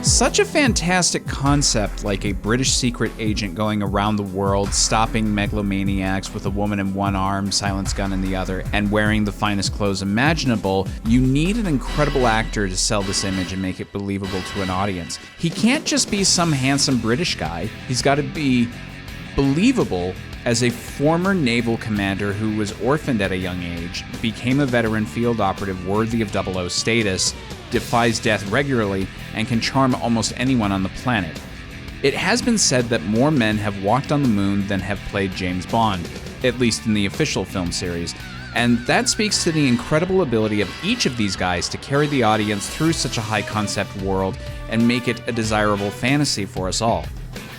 Such a fantastic concept, like a British secret agent going around the world, stopping megalomaniacs with a woman in one arm, silence gun in the other, and wearing the finest clothes imaginable. You need an incredible actor to sell this image and make it believable to an audience. He can't just be some handsome British guy. He's got to be believable as a former naval commander who was orphaned at a young age, became a veteran field operative worthy of 00 status, defies death regularly, and can charm almost anyone on the planet. It has been said that more men have walked on the moon than have played James Bond, at least in the official film series, and that speaks to the incredible ability of each of these guys to carry the audience through such a high-concept world and make it a desirable fantasy for us all.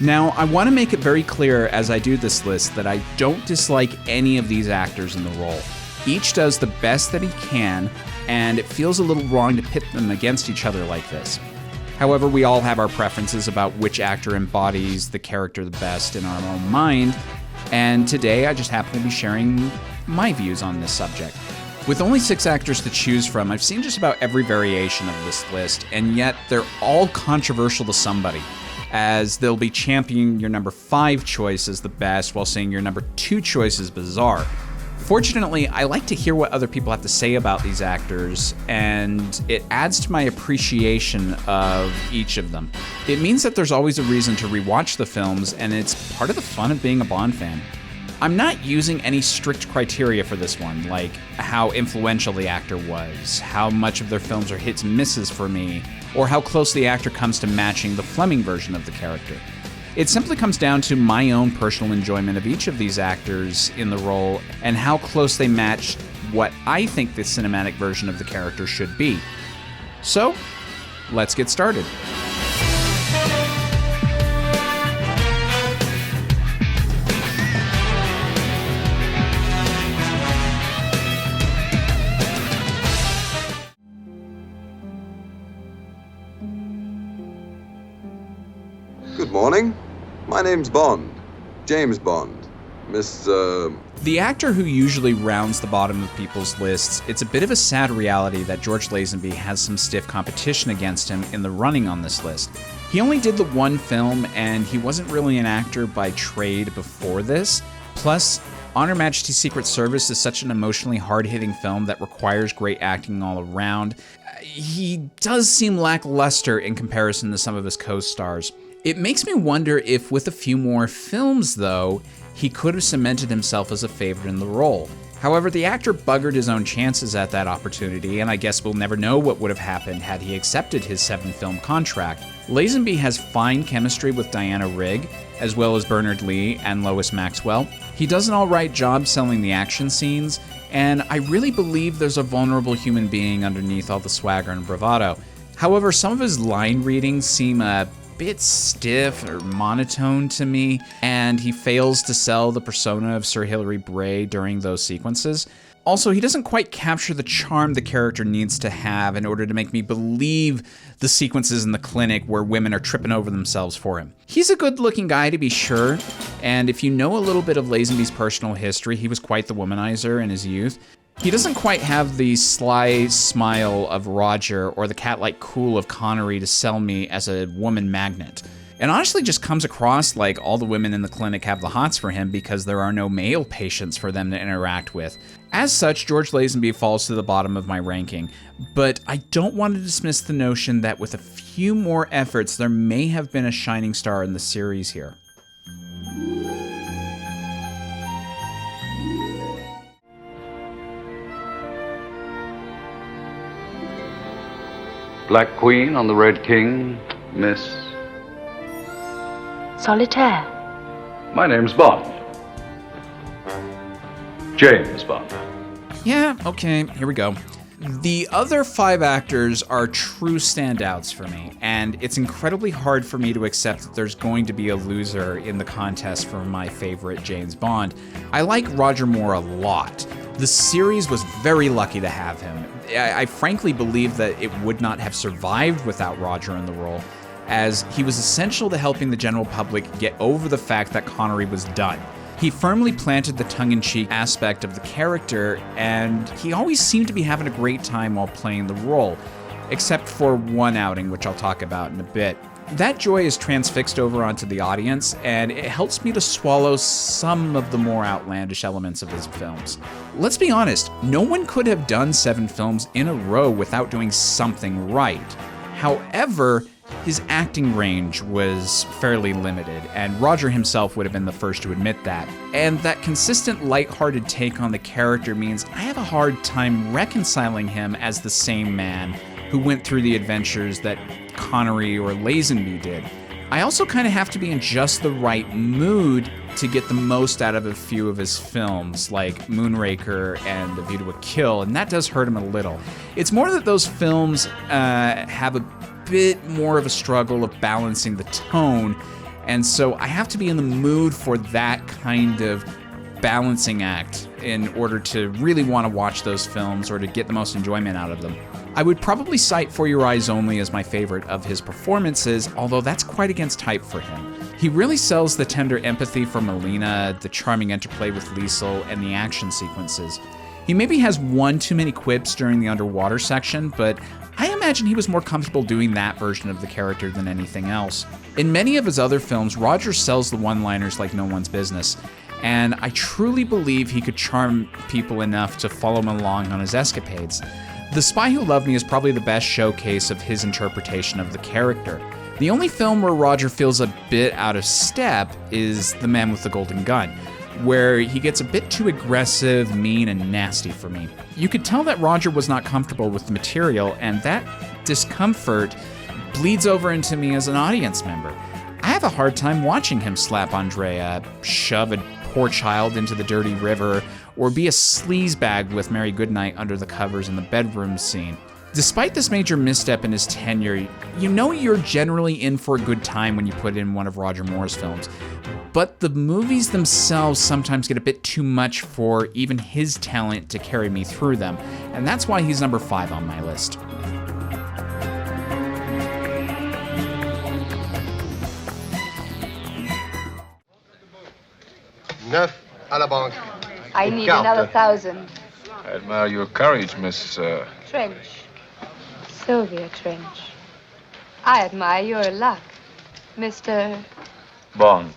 Now, I want to make it very clear as I do this list that I don't dislike any of these actors in the role. Each does the best that he can, and it feels a little wrong to pit them against each other like this. However, we all have our preferences about which actor embodies the character the best in our own mind, and today I just happen to be sharing my views on this subject. With only 6 actors to choose from, I've seen just about every variation of this list, and yet they're all controversial to somebody, as they'll be championing your number 5 choice as the best while saying your number 2 choice is bizarre. Fortunately, I like to hear what other people have to say about these actors, and it adds to my appreciation of each of them. It means that there's always a reason to rewatch the films, and it's part of the fun of being a Bond fan. I'm not using any strict criteria for this one, like how influential the actor was, how much of their films are hits and misses for me, or how close the actor comes to matching the Fleming version of the character. It simply comes down to my own personal enjoyment of each of these actors in the role and how close they match what I think the cinematic version of the character should be. So, let's get started. Good morning. My name's Bond. James Bond. The actor who usually rounds the bottom of people's lists, it's a bit of a sad reality that George Lazenby has some stiff competition against him in the running on this list. He only did the one film, and he wasn't really an actor by trade before this. Plus, On Her Majesty's Secret Service is such an emotionally hard-hitting film that requires great acting all around. He does seem lackluster in comparison to some of his co-stars. It makes me wonder if with a few more films, though, he could have cemented himself as a favorite in the role. However, the actor buggered his own chances at that opportunity, and I guess we'll never know what would have happened had he accepted his 7-film contract. Lazenby has fine chemistry with Diana Rigg, as well as Bernard Lee and Lois Maxwell. He does an alright job selling the action scenes, and I really believe there's a vulnerable human being underneath all the swagger and bravado. However, some of his line readings seem a bit stiff or monotone to me, and he fails to sell the persona of Sir Hilary Bray during those sequences. Also, he doesn't quite capture the charm the character needs to have in order to make me believe the sequences in the clinic where women are tripping over themselves for him. He's a good-looking guy, to be sure, and if you know a little bit of Lazenby's personal history, he was quite the womanizer in his youth. He doesn't quite have the sly smile of Roger or the cat-like cool of Connery to sell me as a woman magnet. It honestly just comes across like all the women in the clinic have the hots for him because there are no male patients for them to interact with. As such, George Lazenby falls to the bottom of my ranking, but I don't want to dismiss the notion that with a few more efforts, there may have been a shining star in the series here. Black Queen on the Red King, Miss... Solitaire. My name's Bond. James Bond. Yeah, okay, here we go. The other 5 actors are true standouts for me, and it's incredibly hard for me to accept that there's going to be a loser in the contest for my favorite James Bond. I like Roger Moore a lot. The series was very lucky to have him. I frankly believe that it would not have survived without Roger in the role, as he was essential to helping the general public get over the fact that Connery was done. He firmly planted the tongue-in-cheek aspect of the character, and he always seemed to be having a great time while playing the role. except for one outing, which I'll talk about in a bit. That joy is transfixed over onto the audience, and it helps me to swallow some of the more outlandish elements of his films. Let's be honest, no one could have done 7 films in a row without doing something right. However, his acting range was fairly limited, and Roger himself would have been the first to admit that. And that consistent lighthearted take on the character means I have a hard time reconciling him as the same man who went through the adventures that Connery or Lazenby did. I also kind of have to be in just the right mood to get the most out of a few of his films, like Moonraker and A View to a Kill, and that does hurt him a little. It's more that those films have a bit more of a struggle of balancing the tone, and so I have to be in the mood for that kind of balancing act in order to really want to watch those films or to get the most enjoyment out of them. I would probably cite For Your Eyes Only as my favorite of his performances, although that's quite against type for him. He really sells the tender empathy for Melina, the charming interplay with Liesl, and the action sequences. He maybe has one too many quips during the underwater section, but I imagine he was more comfortable doing that version of the character than anything else. In many of his other films, Roger sells the one-liners like no one's business, and I truly believe he could charm people enough to follow him along on his escapades. The Spy Who Loved Me is probably the best showcase of his interpretation of the character. The only film where Roger feels a bit out of step is The Man with the Golden Gun, where he gets a bit too aggressive, mean, and nasty for me. You could tell that Roger was not comfortable with the material, and that discomfort bleeds over into me as an audience member. I have a hard time watching him slap Andrea, shove a poor child into the dirty river, or be a sleazebag with Mary Goodnight under the covers in the bedroom scene. Despite this major misstep in his tenure, you know you're generally in for a good time when you put in one of Roger Moore's films. But the movies themselves sometimes get a bit too much for even his talent to carry me through them, and that's why he's number 5 on my list. Neuf à la banque. I need another 1,000. I admire your courage, Miss... Trench. Sylvia Trench. I admire your luck, Mr. Bond.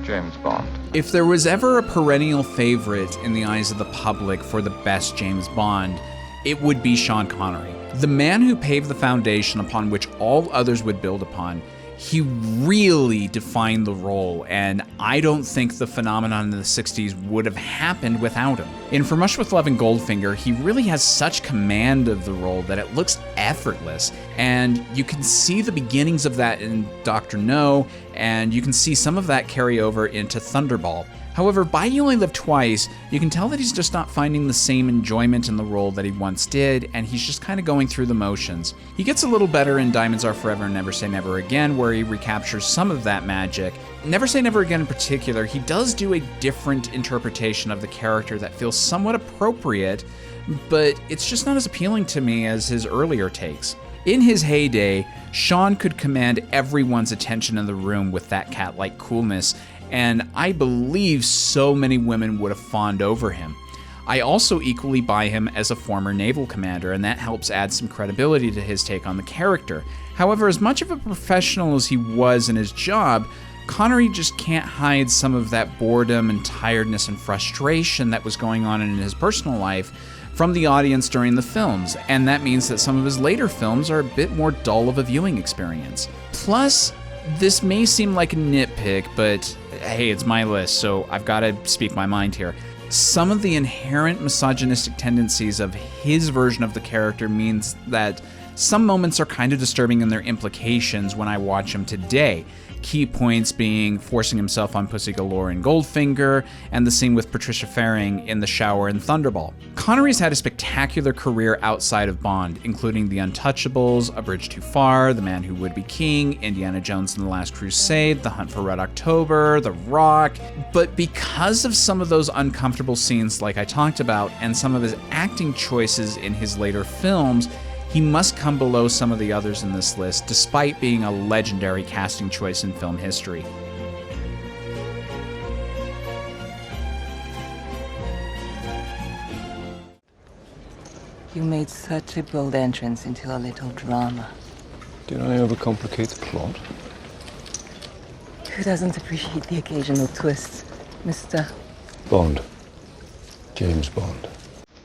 James Bond. If there was ever a perennial favorite in the eyes of the public for the best James Bond, it would be Sean Connery. The man who paved the foundation upon which all others would build upon. He really defined the role, and I don't think the phenomenon in the 60s would have happened without him. In From Russia with Love and Goldfinger, he really has such command of the role that it looks effortless, and you can see the beginnings of that in Dr. No, and you can see some of that carry over into Thunderball. However, by You Only Live Twice, you can tell that he's just not finding the same enjoyment in the role that he once did, and he's just kind of going through the motions. He gets a little better in Diamonds Are Forever and Never Say Never Again, where he recaptures some of that magic. Never Say Never Again in particular, he does do a different interpretation of the character that feels somewhat appropriate, but it's just not as appealing to me as his earlier takes. In his heyday, Sean could command everyone's attention in the room with that cat-like coolness, and I believe so many women would have fawned over him. I also equally buy him as a former naval commander, and that helps add some credibility to his take on the character. However, as much of a professional as he was in his job, Connery just can't hide some of that boredom and tiredness and frustration that was going on in his personal life from the audience during the films, and that means that some of his later films are a bit more dull of a viewing experience. Plus, this may seem like a nitpick, but hey, it's my list, so I've got to speak my mind here. Some of the inherent misogynistic tendencies of his version of the character means that some moments are kind of disturbing in their implications when I watch him today. Key points being forcing himself on Pussy Galore in Goldfinger, and the scene with Patricia Faring in the shower in Thunderball. Connery's had a spectacular career outside of Bond, including The Untouchables, A Bridge Too Far, The Man Who Would Be King, Indiana Jones and the Last Crusade, The Hunt for Red October, The Rock. But because of some of those uncomfortable scenes like I talked about, and some of his acting choices in his later films, he must come below some of the others in this list, despite being a legendary casting choice in film history. You made such a bold entrance into a little drama. Did I overcomplicate the plot? Who doesn't appreciate the occasional twists, Mr. Bond. James Bond.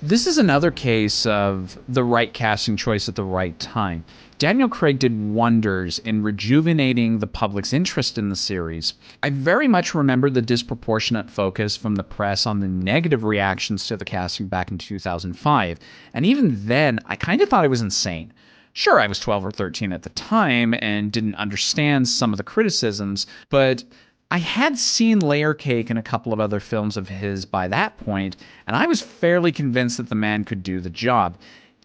This is another case of the right casting choice at the right time. Daniel Craig did wonders in rejuvenating the public's interest in the series. I very much remember the disproportionate focus from the press on the negative reactions to the casting back in 2005, and even then, I kind of thought it was insane. Sure, I was 12 or 13 at the time and didn't understand some of the criticisms, but I had seen Layer Cake and a couple of other films of his by that point, and I was fairly convinced that the man could do the job,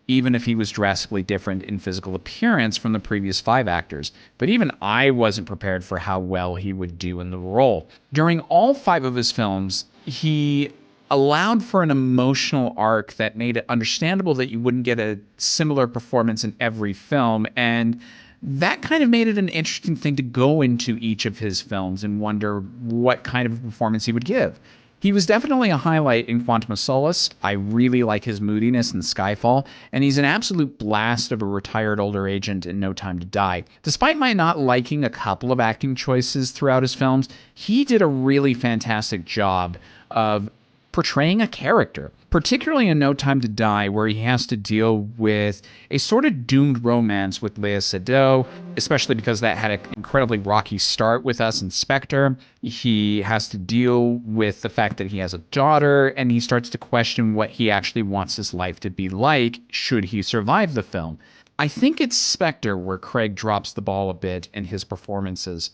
even if he was drastically different in physical appearance from the previous 5 actors. But even I wasn't prepared for how well he would do in the role. During all 5 of his films, he allowed for an emotional arc that made it understandable that you wouldn't get a similar performance in every film, and that kind of made it an interesting thing to go into each of his films and wonder what kind of performance he would give. He was definitely a highlight in Quantum of Solace. I really like his moodiness in Skyfall, and he's an absolute blast of a retired older agent in No Time to Die. Despite my not liking a couple of acting choices throughout his films, he did a really fantastic job of portraying a character, particularly in No Time to Die, where he has to deal with a sort of doomed romance with Léa Seydoux, especially because that had an incredibly rocky start with us in Spectre. He has to deal with the fact that he has a daughter, and he starts to question what he actually wants his life to be like should he survive the film. I think it's Spectre where Craig drops the ball a bit in his performances.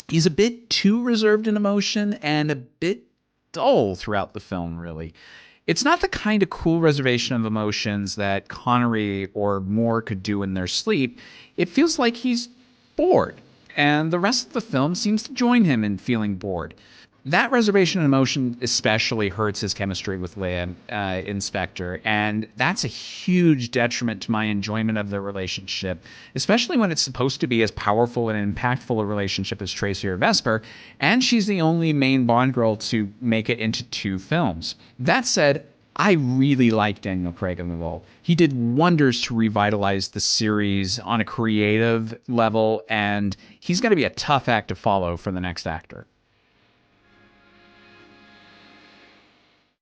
He's a bit too reserved in emotion and a bit dull throughout the film, really. It's not the kind of cool reservation of emotions that Connery or Moore could do in their sleep. It feels like he's bored, and the rest of the film seems to join him in feeling bored. That reservation of emotion especially hurts his chemistry with Léa in Spectre, and that's a huge detriment to my enjoyment of their relationship, especially when it's supposed to be as powerful and impactful a relationship as Tracy or Vesper, and she's the only main Bond girl to make it into 2 films. That said, I really like Daniel Craig in the role. He did wonders to revitalize the series on a creative level, and he's going to be a tough act to follow for the next actor.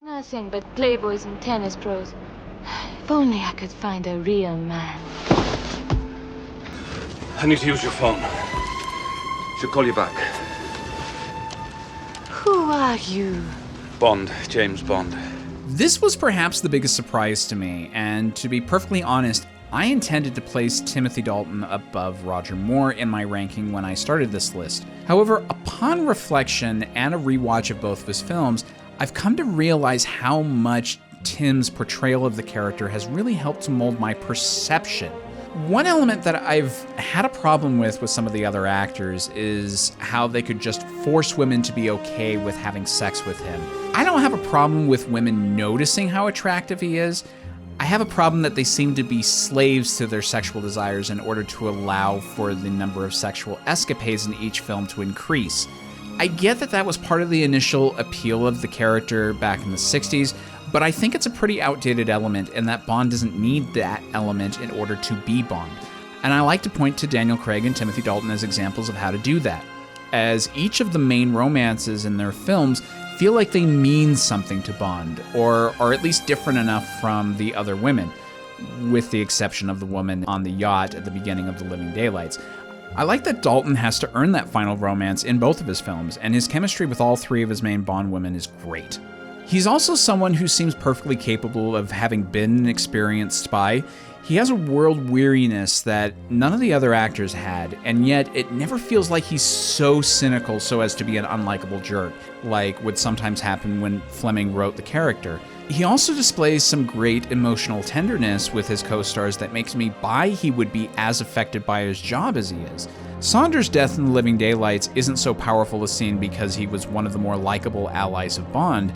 Nothing but playboys and tennis pros. If only I could find a real man. I need to use your phone. She'll call you back. Who are you? Bond, James Bond. This was perhaps the biggest surprise to me, and to be perfectly honest, I intended to place Timothy Dalton above Roger Moore in my ranking when I started this list. However, upon reflection and a rewatch of both of his films, I've come to realize how much Tim's portrayal of the character has really helped to mold my perception. One element that I've had a problem with some of the other actors is how they could just force women to be okay with having sex with him. I don't have a problem with women noticing how attractive he is. I have a problem that they seem to be slaves to their sexual desires in order to allow for the number of sexual escapades in each film to increase. I get that that was part of the initial appeal of the character back in the 60s, but I think it's a pretty outdated element and that Bond doesn't need that element in order to be Bond. And I like to point to Daniel Craig and Timothy Dalton as examples of how to do that, as each of the main romances in their films feel like they mean something to Bond, or are at least different enough from the other women, with the exception of the woman on the yacht at the beginning of The Living Daylights. I like that Dalton has to earn that final romance in both of his films, and his chemistry with all 3 of his main Bond women is great. He's also someone who seems perfectly capable of having been an experienced spy. He has a world weariness that none of the other actors had, and yet it never feels like he's so cynical so as to be an unlikable jerk, like would sometimes happen when Fleming wrote the character. He also displays some great emotional tenderness with his co-stars that makes me buy he would be as affected by his job as he is. Saunders' death in The Living Daylights isn't so powerful a scene because he was one of the more likable allies of Bond,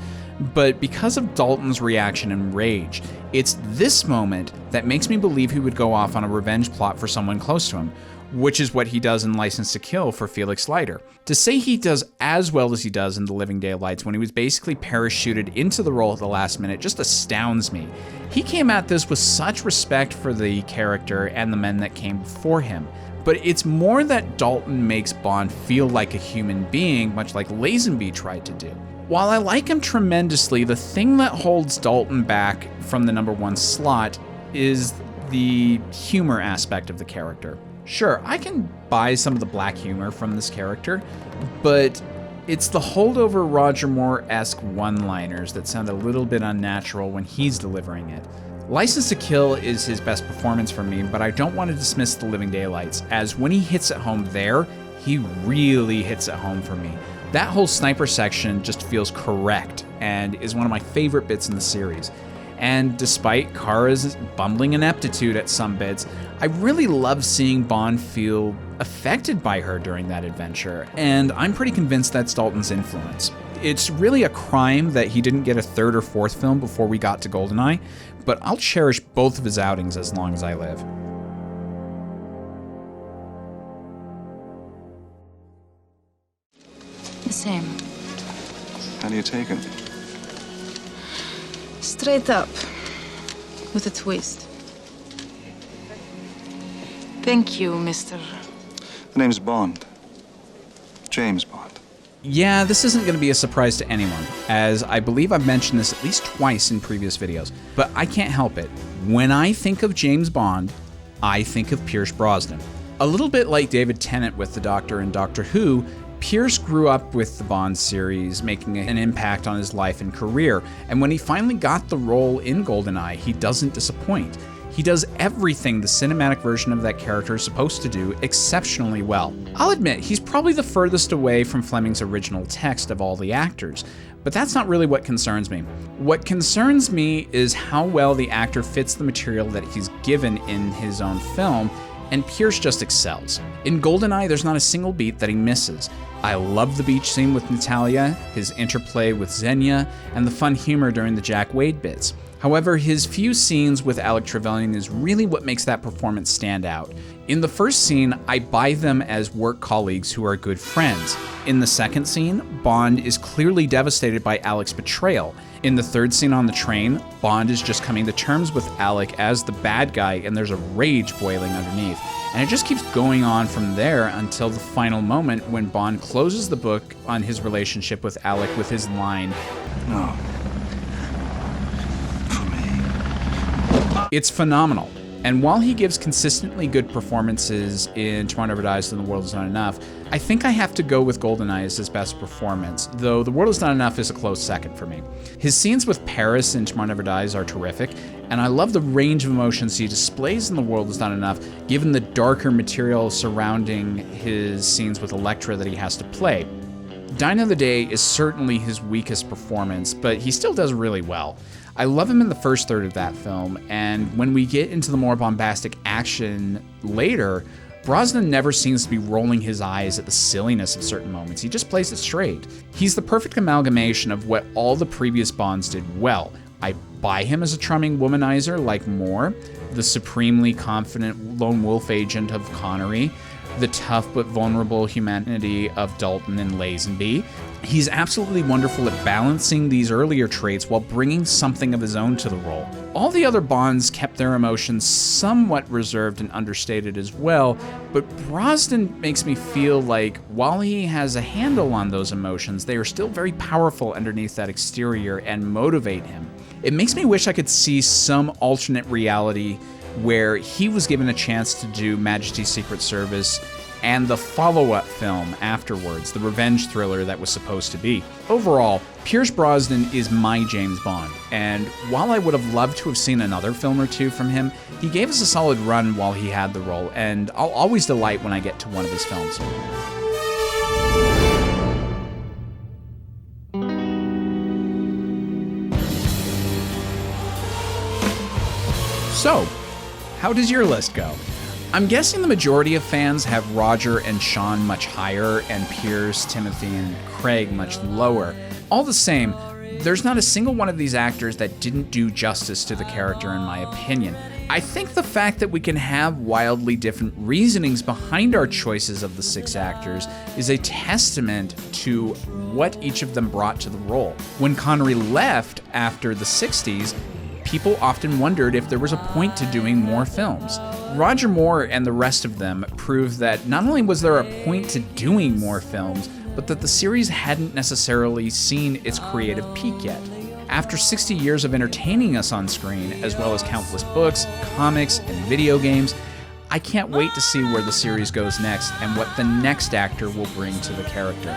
but because of Dalton's reaction and rage. It's this moment that makes me believe he would go off on a revenge plot for someone close to him, which is what he does in License to Kill for Felix Leiter. To say he does as well as he does in The Living Daylights when he was basically parachuted into the role at the last minute just astounds me. He came at this with such respect for the character and the men that came before him. But it's more that Dalton makes Bond feel like a human being, much like Lazenby tried to do. While I like him tremendously, the thing that holds Dalton back from the #1 slot is the humor aspect of the character. Sure, I can buy some of the black humor from this character, but it's the holdover Roger Moore-esque one-liners that sound a little bit unnatural when he's delivering it. License to Kill is his best performance for me, but I don't want to dismiss The Living Daylights, as when he hits it home there, he really hits it home for me. That whole sniper section just feels correct and is one of my favorite bits in the series. And despite Kara's bumbling ineptitude at some bits, I really love seeing Bond feel affected by her during that adventure, and I'm pretty convinced that's Dalton's influence. It's really a crime that he didn't get a third or fourth film before we got to GoldenEye, but I'll cherish both of his outings as long as I live. The same. How do you take it? Straight up. With a twist. Thank you, Mr. The name's Bond. James Bond. Yeah, this isn't going to be a surprise to anyone, as I believe I've mentioned this at least twice in previous videos, but I can't help it. When I think of James Bond, I think of Pierce Brosnan. A little bit like David Tennant with the Doctor in Doctor Who, Pierce grew up with the Bond series, making an impact on his life and career, and when he finally got the role in GoldenEye, he doesn't disappoint. He does everything the cinematic version of that character is supposed to do exceptionally well. I'll admit, he's probably the furthest away from Fleming's original text of all the actors, but that's not really what concerns me. What concerns me is how well the actor fits the material that he's given in his own film, and Pierce just excels. In GoldenEye, there's not a single beat that he misses. I love the beach scene with Natalia, his interplay with Xenia, and the fun humor during the Jack Wade bits. However, his few scenes with Alec Trevelyan is really what makes that performance stand out. In the first scene, I buy them as work colleagues who are good friends. In the second scene, Bond is clearly devastated by Alec's betrayal. In the third scene on the train, Bond is just coming to terms with Alec as the bad guy, and there's a rage boiling underneath. And it just keeps going on from there until the final moment when Bond closes the book on his relationship with Alec with his line, No. it's phenomenal. And while he gives consistently good performances in Tomorrow Never Dies and The World Is Not Enough, I think I have to go with GoldenEye as his best performance, though The World Is Not Enough is a close second for me. His scenes with Paris in Tomorrow Never Dies are terrific, and I love the range of emotions he displays in The World Is Not Enough, given the darker material surrounding his scenes with Elektra that he has to play. Dine of the Day is certainly his weakest performance, but he still does really well. I love him in the first third of that film, and when we get into the more bombastic action later, Brosnan never seems to be rolling his eyes at the silliness of certain moments. He just plays it straight. He's the perfect amalgamation of what all the previous Bonds did well. I buy him as a charming womanizer like Moore, the supremely confident lone wolf agent of Connery, the tough but vulnerable humanity of Dalton and Lazenby. He's absolutely wonderful at balancing these earlier traits while bringing something of his own to the role. All the other Bonds kept their emotions somewhat reserved and understated as well, but Brosnan makes me feel like while he has a handle on those emotions, they are still very powerful underneath that exterior and motivate him. It makes me wish I could see some alternate reality where he was given a chance to do Majesty's Secret Service and the follow-up film afterwards, the revenge thriller that was supposed to be. Overall, Pierce Brosnan is my James Bond, and while I would have loved to have seen another film or two from him, he gave us a solid run while he had the role, and I'll always delight when I get to one of his films. So, how does your list go? I'm guessing the majority of fans have Roger and Sean much higher and Pierce, Timothy, and Craig much lower. All the same, there's not a single one of these actors that didn't do justice to the character in my opinion. I think the fact that we can have wildly different reasonings behind our choices of the 6 actors is a testament to what each of them brought to the role. When Connery left after the 60s, people often wondered if there was a point to doing more films. Roger Moore and the rest of them proved that not only was there a point to doing more films, but that the series hadn't necessarily seen its creative peak yet. After 60 years of entertaining us on screen, as well as countless books, comics, and video games, I can't wait to see where the series goes next and what the next actor will bring to the character.